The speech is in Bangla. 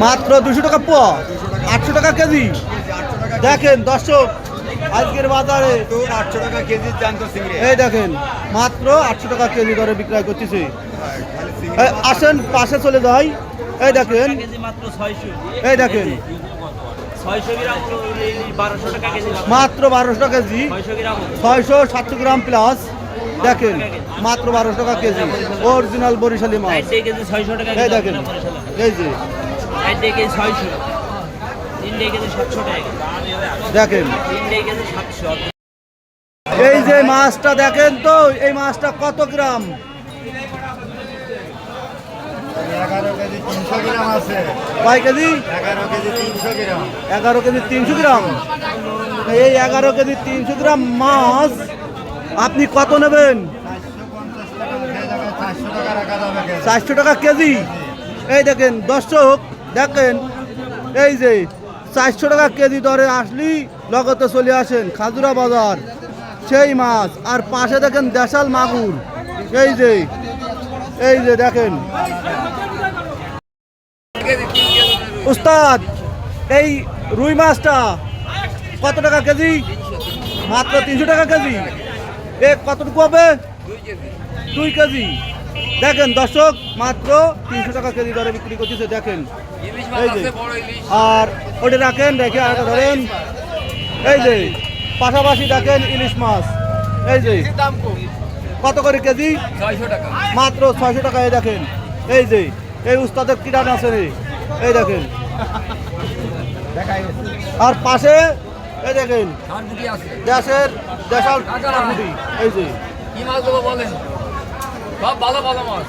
মাত্র 200 টাকা পোয়া, 800 টাকা কেজি। দেখেন দর্শক, আজকের বাজারে 800 টাকা কেজি জ্যান্ত চিংড়ি। এই দেখেন মাত্র 800 টাকা কেজি দরে বিক্রয় করতেছে। আসেন পাশে চলে যাই। এই দেখেন, এই দেখেন মাত্র 1200 টাকা কেজি, 600-700 গ্রাম প্লাস। দেখেন মাত্র 1200 টাকা কেজি অরিজিনাল বরিশালী মাছ। এই দেখেন, এই যে দেখেন এই যে মাছটা দেখেন তো, এই মাছটা কত গ্রাম? 11 কেজি 300 গ্রাম আছে। কয় কেজি? 11 কেজি 300 গ্রাম। 11 কেজি 300 গ্রাম। এই 11 কেজি 300 গ্রাম মাছ আপনি কত নেবেন? 400 টাকা কেজি। এই দেখেন দর্শক, দেখেন এই যে 400 টাকা কেজি দরে আসলি লগতে চলে আসেন খাজুরা বাজার, সেই মাছ। আর পাশে দেখেন দেশাল মাগুর। এই যে, এই যে দেখেন উস্তাদ, এই রুই মাছটা কত টাকা কেজি? মাত্র 300 টাকা কেজি। এ কতটুকু হবে? 2 কেজি। দেখেন দর্শক, মাত্র 300 টাকা কেজি দরে বিক্রি করতেছে। দেখেন এই যে, আর ওটা রাখেন, রেখে আরেকটা ধরেন। এই যে পাশাপাশি দেখেন ইলিশ মাছ। এই যে কত করে কেজি? 600 টাকা। মাত্র 600 টাকা। এই দেখেন, এই যে এই উস্তাদের কিরান আছে রে, এই দেখেন। আর পাশে এই দেখেন দেশের দেশাল কাকুটি। এই যে কি মাছ দেবো বলেন? সব ভালো ভালো মাছ।